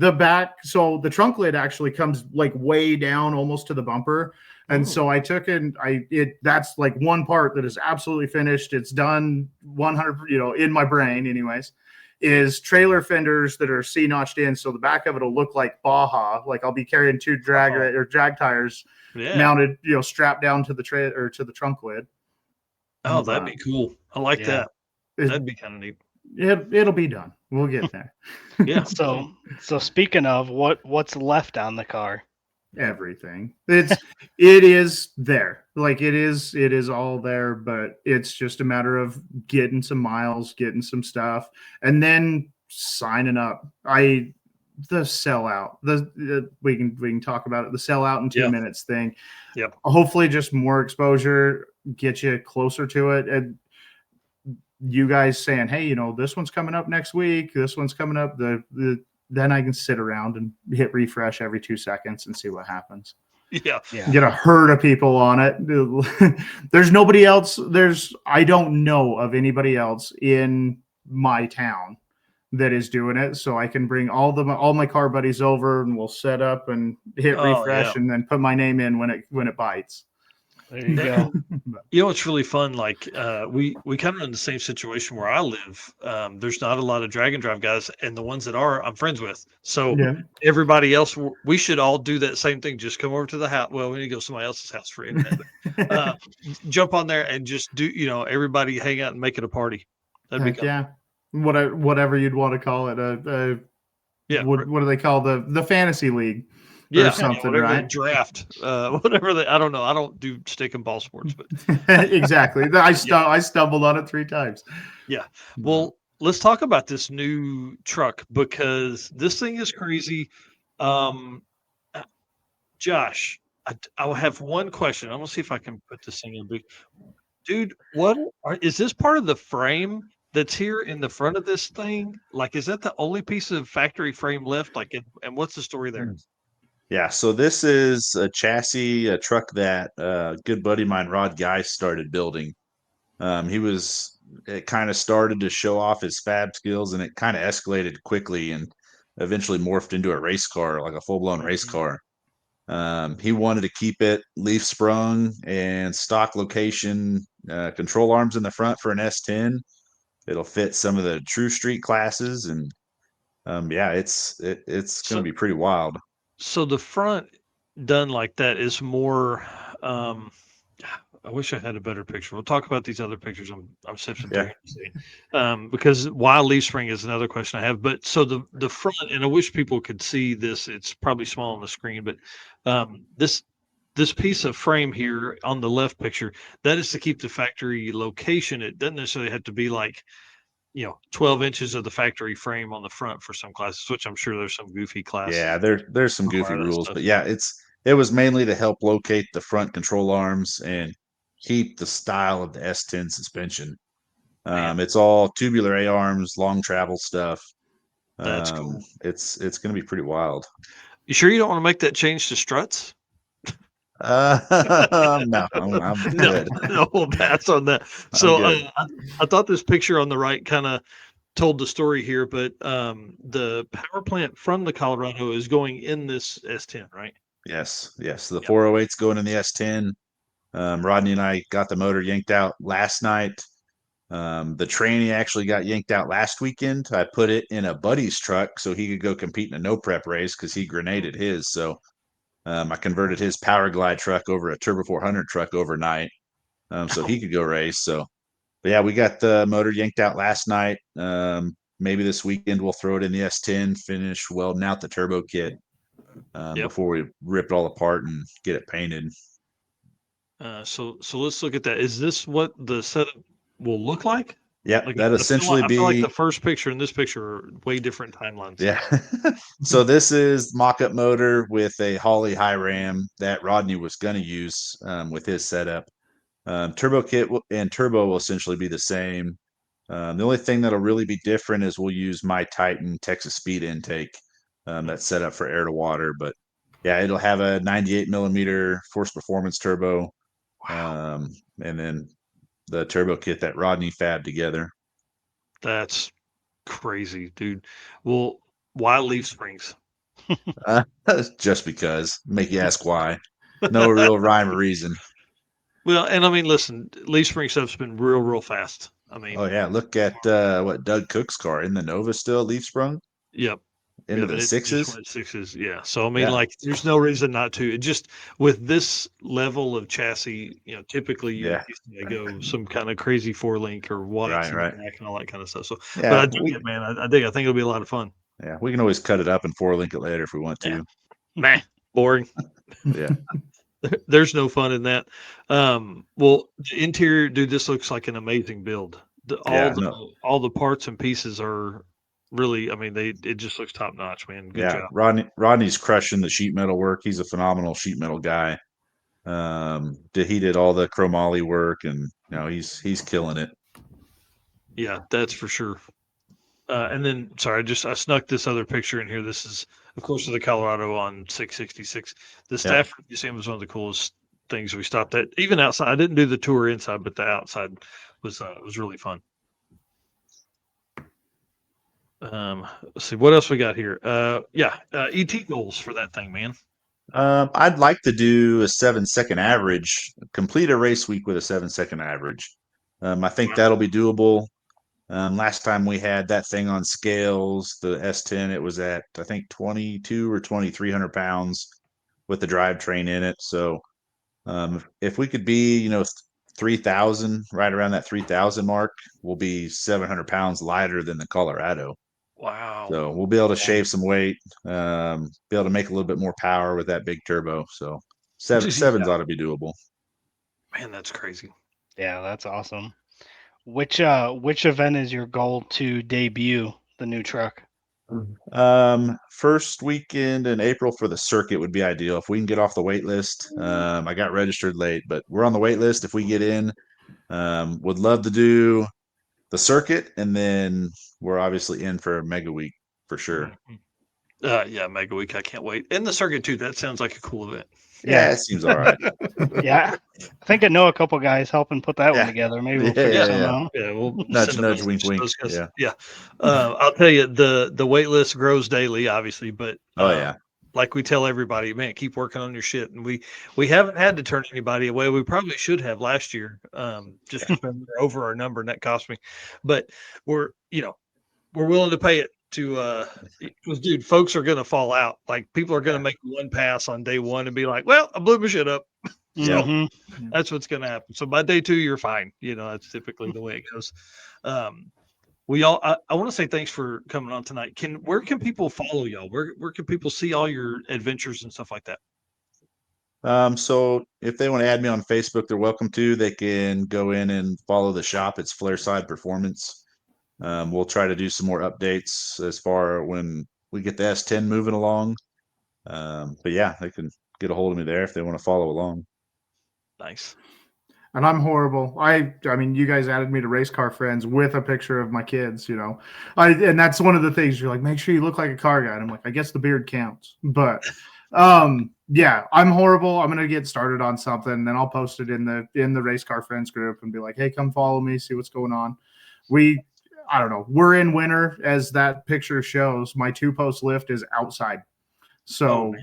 So the trunk lid actually comes like way down almost to the bumper. And so I took that's like one part that is absolutely finished. It's done 100, in my brain anyways, is trailer fenders that are C-notched in. So the back of it will look like Baja. Like I'll be carrying two drag tires mounted, strapped down to the to the trunk lid. Oh, that'd be cool. I like that. That'd be kind of neat. It'll be done. We'll get there. Yeah. So speaking of what's left on the car? Everything. It is there. Like it is all there, but it's just a matter of getting some miles, getting some stuff, and then signing up. The sellout. We can talk about it. The sellout in 2 minutes thing. Yep. Hopefully just more exposure, get you closer to it. And you guys saying, hey, this one's coming up next week. This one's coming up. Then I can sit around and hit refresh every 2 seconds and see what happens. Yeah. Get a herd of people on it. There's nobody else. I don't know of anybody else in my town that is doing it. So I can bring all my car buddies over and we'll set up and hit refresh and then put my name in when it bites. There you go. It's really fun. Like we kind of in the same situation where I live. There's not a lot of drag and drive guys, and the ones that are, I'm friends with. So everybody else, we should all do that same thing. Just come over to the house. Well, we need to go to somebody else's house for internet. Jump on there and just do. Everybody hang out and make it a party. That'd be whatever you'd want to call it. What do they call the fantasy league? Or something, right? Draft, whatever I don't know. I don't do stick and ball sports, but exactly. I stumbled on it 3 times. Yeah. Well, let's talk about this new truck because this thing is crazy. Josh, I will have one question. I'm gonna see if I can put this thing in big. Dude, is this part of the frame that's here in the front of this thing? Like, is that the only piece of factory frame left? Like, and what's the story there? Yeah, so this is a chassis, a truck that a good buddy of mine, Rod Guy, started building. It kind of started to show off his fab skills, and it kind of escalated quickly and eventually morphed into a race car, like a full-blown race car. He wanted to keep it leaf sprung and stock location, control arms in the front for an S10. It'll fit some of the true street classes, and it's going to be pretty wild. So the front done like that is more. I wish I had a better picture. We'll talk about these other pictures. I'm sifting through. Because why leaf spring is another question I have. But so the front, and I wish people could see this. It's probably small on the screen, but this piece of frame here on the left picture, that is to keep the factory location. It doesn't necessarily have to be like 12 inches of the factory frame on the front for some classes, which I'm sure there's some goofy classes. Yeah, there's some goofy rules, but it was mainly to help locate the front control arms and keep the style of the S10 suspension. It's all tubular A arms, long travel stuff. That's cool. It's going to be pretty wild. You sure you don't want to make that change to struts? No, I'm good. No, we'll pass on that. So I thought this picture on the right kind of told the story here, but the power plant from the Colorado is going in this S10, right? Yes. The 408's going in the S10. Rodney and I got the motor yanked out last night. The tranny actually got yanked out last weekend. I put it in a buddy's truck so he could go compete in a no prep race because he grenaded his. So I converted his Power Glide truck over a Turbo 400 truck overnight, so he could go race. So, but yeah, we got the motor yanked out last night. Maybe this weekend we'll throw it in the S10, finish welding out the turbo kit before we rip it all apart and get it painted. So let's look at that. Is this what the setup will look like? Yeah, that essentially I feel like the first picture and this picture are way different timelines. Yeah. So this is mock-up motor with a Holley high ram that Rodney was going to use with his setup. Turbo kit and turbo will essentially be the same. The only thing that'll really be different is we'll use my Titan Texas Speed intake that's set up for air to water. But yeah, it'll have a 98 millimeter force performance turbo, and then the turbo kit that Rodney fabbed together. That's crazy, dude. Well, why Leaf Springs? Just because. Make you ask why. No real rhyme or reason. Well, and I mean, listen, Leaf Spring stuff's been real fast. I mean, Oh yeah, look at what Doug Cook's car in the Nova still leaf sprung yep. into Yeah, the but it just sixes. went sixes. Yeah. So I mean, Yeah. like, there's no reason not to. It just with this level of chassis, typically you Yeah. go some kind of crazy 4-link or whites in the Right. back and all that kind of stuff. So, but Yeah, I dig it, man. I dig. I think it'll be a lot of fun. yeah, we can always cut it up and 4-link it later if we want to. Yeah. Meh, boring. Yeah. There's no fun in that. Well, the interior, dude, this looks like an amazing build. All the parts and pieces are really, I mean, it just looks top notch, man. Good job. Rodney's crushing the sheet metal work. He's a phenomenal sheet metal guy. He did all the chromoly work, and he's killing it. Yeah, that's for sure. And then, sorry, I snuck this other picture in here. This is, of course, the Colorado on 666. The Stafford Museum was one of the coolest things we stopped at. Even outside, I didn't do the tour inside, but the outside was really fun. Let's see what else we got here. ET goals for that thing, man. I'd like to do a 7-second average, complete a race week with a 7-second average. I think that'll be doable. Last time we had that thing on scales, the S10, it was at, I think, 22 or 2,300 pounds with the drivetrain in it. So if we could be, 3,000, right around that 3,000 mark, we'll be 700 pounds lighter than the Colorado. Wow. So we'll be able to shave some weight, be able to make a little bit more power with that big turbo. So sevens ought to be doable. Man, that's crazy. Yeah, that's awesome. Which event is your goal to debut the new truck? First weekend in April for the circuit would be ideal. If we can get off the wait list. I got registered late, but we're on the wait list. If we get in, would love to do the circuit, and then we're obviously in for Mega Week for sure. Yeah, Mega Week. I can't wait. And the circuit too. That sounds like a cool event. Yeah, it seems all right. Yeah, I think I know a couple guys helping put that one together. Maybe we'll figure something out. Yeah, we'll nudge, wink, wink. Yeah. I'll tell you, the wait list grows daily, obviously, but like we tell everybody, man, keep working on your shit. And we haven't had to turn anybody away. We probably should have last year, just because we're over our number, and that cost me. But we're willing to pay it to because dude, folks are gonna fall out. Like people are gonna make one pass on day one and be like, well, I blew my shit up. So that's what's gonna happen. So by day 2, you're fine. That's typically the way it goes. I want to say thanks for coming on tonight. Where can people follow y'all? Where can people see all your adventures and stuff like that? So if they want to add me on Facebook, they're welcome to. They can go in and follow the shop. It's Flairside Performance. We'll try to do some more updates as far when we get the S10 moving along. But yeah, they can get a hold of me there if they want to follow along. Nice. And I'm horrible. I mean, you guys added me to Race Car Friends with a picture of my kids, and that's one of the things you're like, make sure you look like a car guy. And I'm like, I guess the beard counts, but yeah, I'm horrible. I'm going to get started on something, then I'll post it in the Race Car Friends group and be like, hey, come follow me, see what's going on. I don't know. We're in winter, as that picture shows. My 2-post lift is outside. So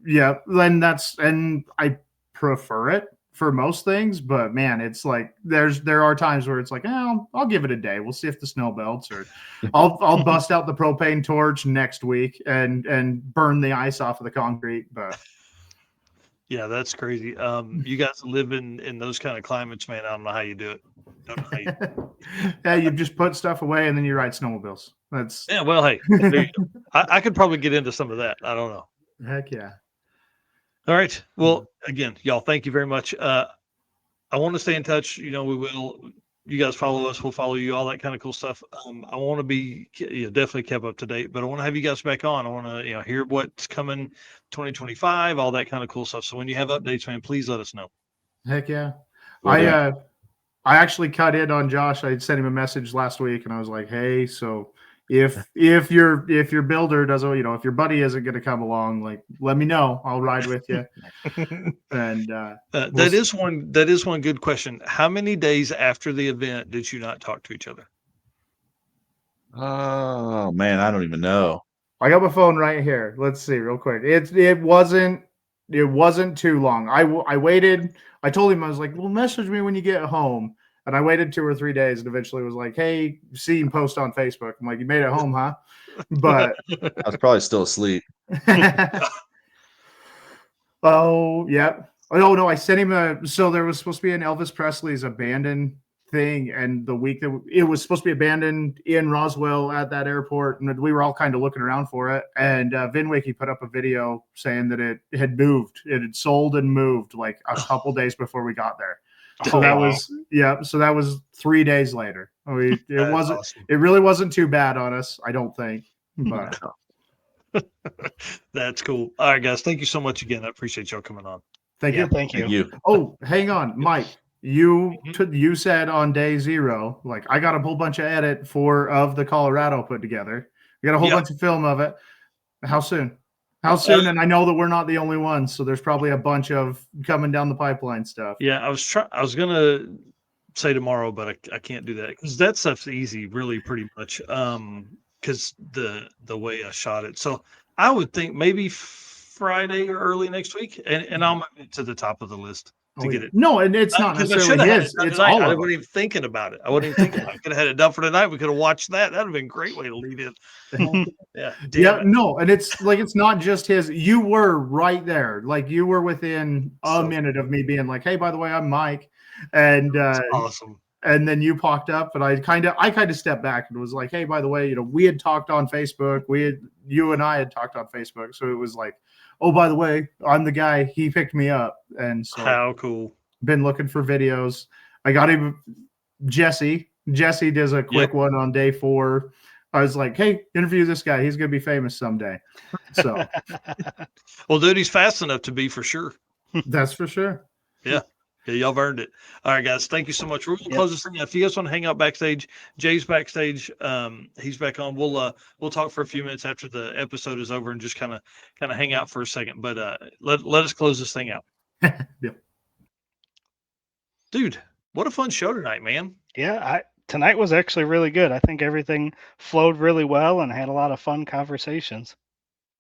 yeah, then and I prefer it for most things, but man, it's like there are times where it's like, I'll give it a day. We'll see if the snow melts, or I'll bust out the propane torch next week and burn the ice off of the concrete. But yeah, that's crazy. You guys live in those kind of climates, man. I don't know how you do it. Yeah, you just put stuff away and then you ride snowmobiles. Well, hey, I could probably get into some of that. I don't know. Heck yeah. All right. Well, again, y'all, thank you very much. I want to stay in touch. We will. You guys follow us. We'll follow you. All that kind of cool stuff. I want to be definitely kept up to date, but I want to have you guys back on. I want to hear what's coming 2025, all that kind of cool stuff. So when you have updates, man, please let us know. Heck yeah. I actually cut in on Josh. I sent him a message last week, and I was like, "Hey, so if your builder doesn't, if your buddy isn't going to come along, like, let me know. I'll ride with you." And that is one good question. How many days after the event did you not talk to each other? Oh man, I don't even know. I got my phone right here. Let's see real quick. It wasn't too long. I waited. I told him, I was like, "Well, message me when you get home." And I waited 2 or 3 days, and eventually was like, "Hey, see him post on Facebook." I'm like, "You made it home, huh?" But I was probably still asleep. oh yeah. Oh no, I sent him so there was supposed to be an Elvis Presley's abandoned thing, and the week that it was supposed to be abandoned in Roswell at that airport, and we were all kind of looking around for it. And VinWiki put up a video saying that it had moved, it had sold and moved like a couple days before we got there. So that was 3 days later. It wasn't awesome. It really wasn't too bad on us, I don't think. But that's cool. All right, guys, thank you so much again. I appreciate y'all coming on. Thank you. Oh, hang on, Mike. You said on day 0, like, I got a whole bunch of edit of the Colorado put together. We got a whole bunch of film of it. How soon? And I know that we're not the only ones, so there's probably a bunch of coming down the pipeline stuff. Yeah, I was gonna say tomorrow, but I can't do that because that stuff's easy, really, pretty much. Because the way I shot it, so I would think maybe Friday or early next week, and I'll move it to the top of the list to get it. No, and it's not necessarily his. It's all of I wasn't even thinking about it. I could have had it done for tonight. We could have watched that. That'd have been a great way to lead in. No, and it's like, it's not just his. You were right there. Like, you were within a minute of me being like, "Hey, by the way, I'm Mike," and awesome. And then you popped up, and I kind of stepped back and was like, "Hey, by the way, we had talked on Facebook. You and I had talked on Facebook, so it was like, oh, by the way, I'm the guy. He picked me up." And so, how cool. Been looking for videos. I got him. Jesse does a quick one on day 4. I was like, "Hey, interview this guy. He's going to be famous someday." So, well, dude, he's fast enough to be, for sure. That's for sure. Yeah, y'all have earned it. All right, guys, thank you so much. We're going to close this thing out. If you guys want to hang out backstage, Jay's backstage. He's back on. We'll talk for a few minutes after the episode is over and just kind of hang out for a second. But let us close this thing out. Yep. Dude, what a fun show tonight, man. Yeah, tonight was actually really good. I think everything flowed really well and had a lot of fun conversations.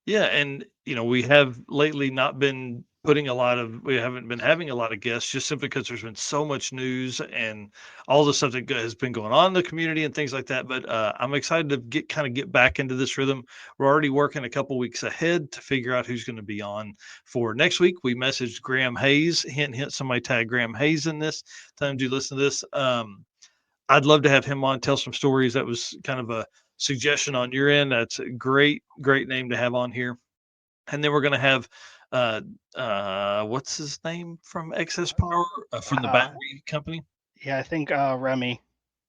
Yeah, and we have lately not been we haven't been having a lot of guests, just simply because there's been so much news and all the stuff that has been going on in the community and things like that. But I'm excited to get back into this rhythm. We're already working a couple weeks ahead to figure out who's going to be on for next week. We messaged Graham Hayes. Hint, somebody tag Graham Hayes in this. Tell him to listen to this. I'd love to have him on, tell some stories. That was kind of a suggestion on your end. That's a great name to have on here. And then we're going to have what's his name from Excess Power, from the battery company? Yeah, I think Remy.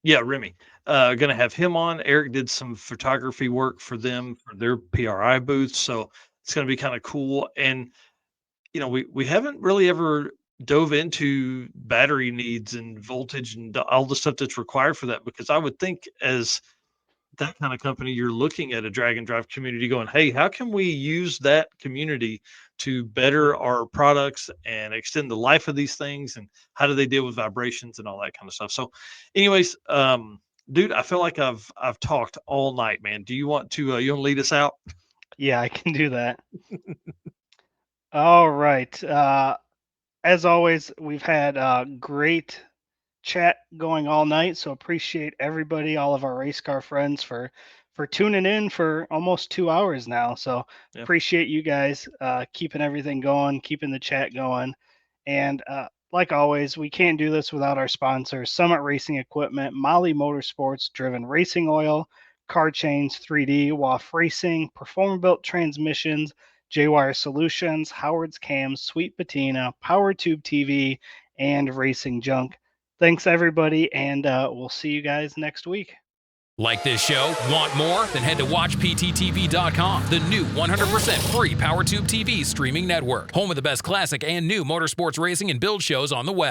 Yeah, Remy. Going to have him on. Eric did some photography work for them for their PRI booth, so it's going to be kind of cool. And we haven't really ever dove into battery needs and voltage and all the stuff that's required for that, because I would think as that kind of company, you're looking at a drag and drive community going, "Hey, how can we use that community to better our products and extend the life of these things, and how do they deal with vibrations and all that kind of stuff?" So anyways, dude, I feel like I've talked all night, man. Do you want to lead us out? Yeah, I can do that. All right. As always, we've had great chat going all night, so appreciate everybody, all of our race car friends, for tuning in for almost 2 hours now. So appreciate you guys keeping everything going, keeping the chat going. And like always, we can't do this without our sponsors: Summit Racing Equipment, Molly Motorsports, Driven Racing Oil, Car Chains 3D, WAF Racing, Performabuilt Transmissions, J-Wire Solutions, Howard's Cams, Sweet Patina, Power Tube TV, and Racing Junk. Thanks, everybody, and we'll see you guys next week. Like this show? Want more? Then head to WatchPTTV.com, the new 100% free PowerTube TV streaming network. Home of the best classic and new motorsports racing and build shows on the web.